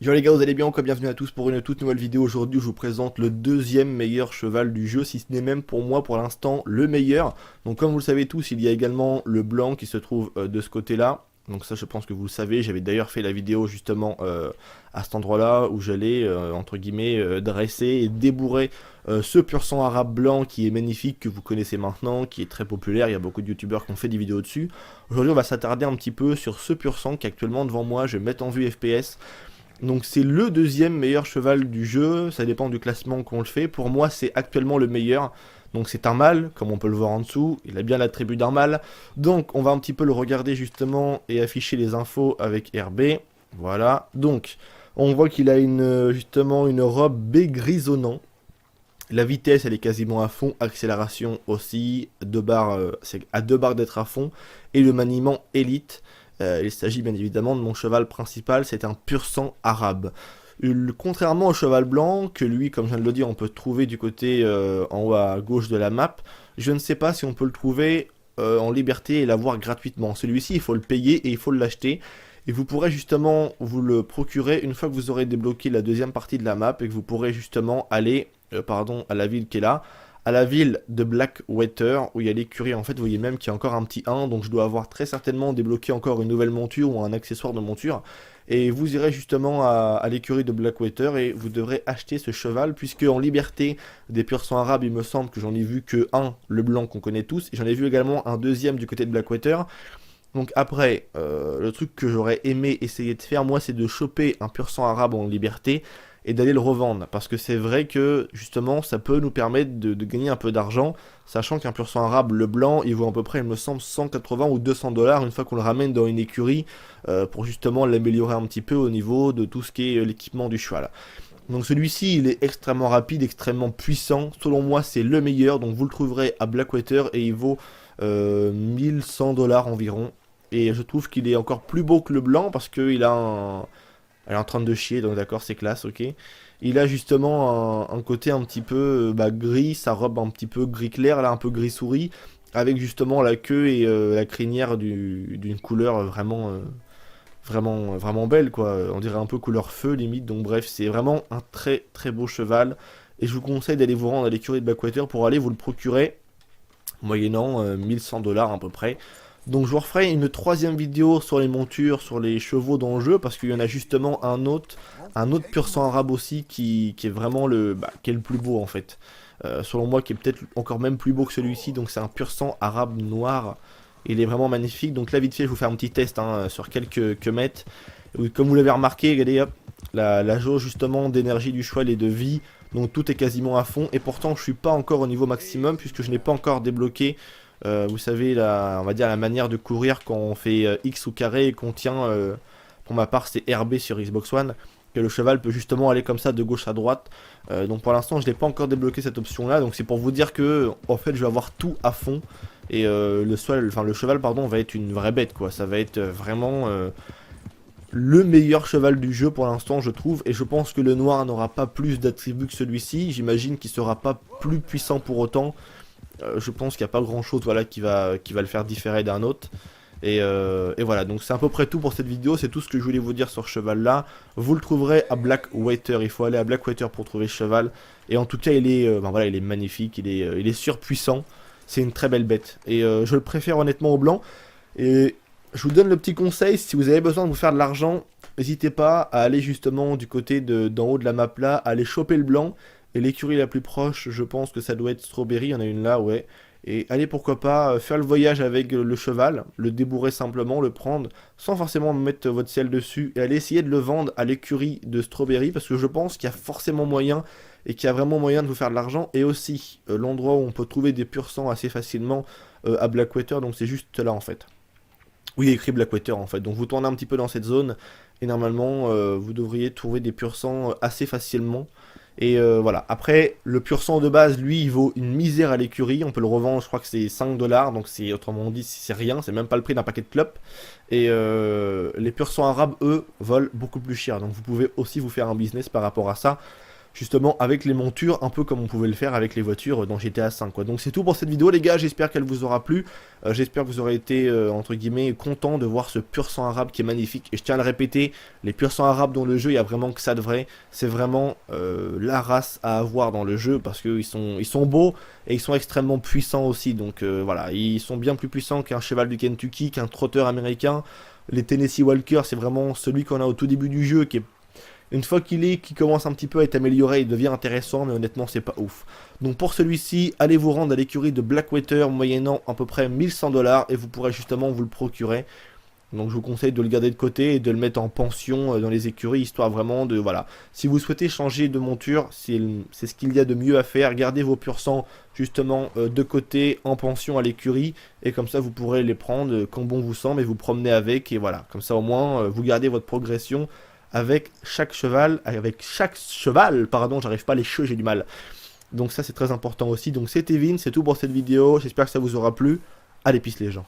Yo les gars, vous allez bien? Encore bienvenue à tous pour une toute nouvelle vidéo. Aujourd'hui, je vous présente le deuxième meilleur cheval du jeu, si ce n'est même pour moi pour l'instant le meilleur. Donc comme vous le savez tous, il y a également le blanc qui se trouve de ce côté-là. Donc ça, je pense que vous le savez. J'avais d'ailleurs fait la vidéo justement à cet endroit-là où j'allais entre guillemets dresser et débourrer ce pur sang arabe blanc qui est magnifique, que vous connaissez maintenant, qui est très populaire. Il y a beaucoup de youtubeurs qui ont fait des vidéos dessus. Aujourd'hui, on va s'attarder un petit peu sur ce pur sang qui est actuellement devant moi. Je vais mettre en vue FPS. Donc c'est le deuxième meilleur cheval du jeu, ça dépend du classement qu'on le fait. Pour moi c'est actuellement le meilleur. Donc c'est un mâle, comme on peut le voir en dessous, il a bien l'attribut d'un mâle. Donc on va un petit peu le regarder justement et afficher les infos avec RB. Voilà, donc on voit qu'il a justement une robe B grisonnant. La vitesse elle est quasiment à fond, accélération aussi, c'est à 2 barres d'être à fond. Et le maniement élite. Il s'agit bien évidemment de mon cheval principal, c'est un pur sang arabe. Contrairement au cheval blanc, que lui, comme je viens de le dire, on peut trouver du côté en haut à gauche de la map, je ne sais pas si on peut le trouver en liberté et l'avoir gratuitement. Celui-ci, il faut le payer et il faut l'acheter. Et vous pourrez justement vous le procurer une fois que vous aurez débloqué la deuxième partie de la map et que vous pourrez justement aller à la ville qui est là, à la ville de Blackwater, où il y a l'écurie. En fait, vous voyez même qu'il y a encore un petit 1, donc je dois avoir très certainement débloqué encore une nouvelle monture ou un accessoire de monture. Et vous irez justement à l'écurie de Blackwater et vous devrez acheter ce cheval, puisque en liberté des pur sang arabes, il me semble que j'en ai vu que un, le blanc qu'on connaît tous, et j'en ai vu également un deuxième du côté de Blackwater. Donc après, le truc que j'aurais aimé essayer de faire, moi, c'est de choper un pur sang arabe en liberté et d'aller le revendre. Parce que c'est vrai que, justement, ça peut nous permettre de gagner un peu d'argent, sachant qu'un pur sang arabe, le blanc, il vaut à peu près, il me semble, 180 ou 200 dollars une fois qu'on le ramène dans une écurie, pour justement l'améliorer un petit peu au niveau de tout ce qui est l'équipement du cheval. Donc celui-ci, il est extrêmement rapide, extrêmement puissant. Selon moi, c'est le meilleur. Donc vous le trouverez à Blackwater et il vaut 1100 dollars environ. Et je trouve qu'il est encore plus beau que le blanc parce qu'il a un... Elle est en train de chier, donc d'accord, c'est classe, ok. Il a justement un côté un petit peu gris, sa robe un petit peu gris clair, là un peu gris souris, avec justement la queue et la crinière d'une couleur vraiment belle, quoi. On dirait un peu couleur feu, limite. Donc bref, c'est vraiment un très très beau cheval. Et je vous conseille d'aller vous rendre à l'écurie de Blackwater pour aller vous le procurer, moyennant 1100 dollars à peu près. Donc je vous referai une troisième vidéo sur les montures, sur les chevaux dans le jeu, parce qu'il y en a justement un autre pur sang arabe aussi qui est vraiment qui est le plus beau en fait. Selon moi, qui est peut-être encore même plus beau que celui-ci, donc c'est un pur sang arabe noir. Il est vraiment magnifique. Donc là, vite fait, je vais vous faire un petit test sur quelques mètres. Comme vous l'avez remarqué, regardez hop, la jauge justement d'énergie du cheval et de vie. Donc tout est quasiment à fond. Et pourtant, je suis pas encore au niveau maximum puisque je n'ai pas encore débloqué. Vous savez, on va dire la manière de courir quand on fait X ou carré et qu'on tient. Pour ma part, c'est RB sur Xbox One. Que le cheval peut justement aller comme ça de gauche à droite. Donc pour l'instant, je n'ai pas encore débloqué cette option-là. Donc c'est pour vous dire que en fait, je vais avoir tout à fond. Et le cheval pardon, va être une vraie bête, quoi. Ça va être vraiment le meilleur cheval du jeu pour l'instant, je trouve. Et je pense que le noir n'aura pas plus d'attributs que celui-ci. J'imagine qu'il sera pas plus puissant pour autant. Je pense qu'il n'y a pas grand-chose voilà, qui va le faire différer d'un autre. Et voilà, donc c'est à peu près tout pour cette vidéo. C'est tout ce que je voulais vous dire sur ce cheval-là. Vous le trouverez à Blackwater. Il faut aller à Blackwater pour trouver ce cheval. Et en tout cas, il est magnifique. Il est surpuissant. C'est une très belle bête. Et je le préfère honnêtement au blanc. Et je vous donne le petit conseil, si vous avez besoin de vous faire de l'argent, n'hésitez pas à aller justement du côté d'en haut de la map là, aller choper le blanc. Et l'écurie la plus proche, je pense que ça doit être Strawberry, il y en a une là, ouais. Et allez pourquoi pas faire le voyage avec le cheval, le débourrer simplement, le prendre, sans forcément mettre votre selle dessus, et aller essayer de le vendre à l'écurie de Strawberry, parce que je pense qu'il y a forcément moyen et qu'il y a vraiment moyen de vous faire de l'argent, et aussi l'endroit où on peut trouver des pur sang assez facilement à Blackwater, donc c'est juste là en fait. Oui, il y a écrit Blackwater en fait, donc vous tournez un petit peu dans cette zone, et normalement vous devriez trouver des pur sang assez facilement. Et voilà, après le pur sang de base, lui, il vaut une misère à l'écurie, on peut le revendre, je crois que c'est 5 dollars, donc c'est autrement dit, c'est rien, c'est même pas le prix d'un paquet de clopes. Et les pur sang arabes, eux, volent beaucoup plus cher, donc vous pouvez aussi vous faire un business par rapport à ça. justement avec les montures, un peu comme on pouvait le faire avec les voitures dans GTA V, quoi. Donc c'est tout pour cette vidéo les gars, j'espère qu'elle vous aura plu, j'espère que vous aurez été entre guillemets content de voir ce pur sang arabe qui est magnifique, et je tiens à le répéter, les pur sang arabes dans le jeu, il y a vraiment que ça de vrai, c'est vraiment la race à avoir dans le jeu, parce qu'ils sont beaux, et ils sont extrêmement puissants aussi, donc voilà, ils sont bien plus puissants qu'un cheval du Kentucky, qu'un trotteur américain. Les Tennessee Walker, c'est vraiment celui qu'on a au tout début du jeu, qui est une fois qu'il commence un petit peu à être amélioré, il devient intéressant, mais honnêtement, c'est pas ouf. Donc pour celui-ci, allez vous rendre à l'écurie de Blackwater, moyennant à peu près 1100 $, et vous pourrez justement vous le procurer. Donc je vous conseille de le garder de côté et de le mettre en pension dans les écuries, histoire vraiment de, voilà. Si vous souhaitez changer de monture, c'est ce qu'il y a de mieux à faire. Gardez vos pur sang justement de côté en pension à l'écurie, et comme ça vous pourrez les prendre quand bon vous semble et vous promener avec, et voilà. Comme ça au moins vous gardez votre progression avec chaque cheval, pardon, j'arrive pas, les cheveux, j'ai du mal. Donc ça c'est très important aussi. Donc c'était Vin, c'est tout pour cette vidéo, j'espère que ça vous aura plu. Allez, peace les gens.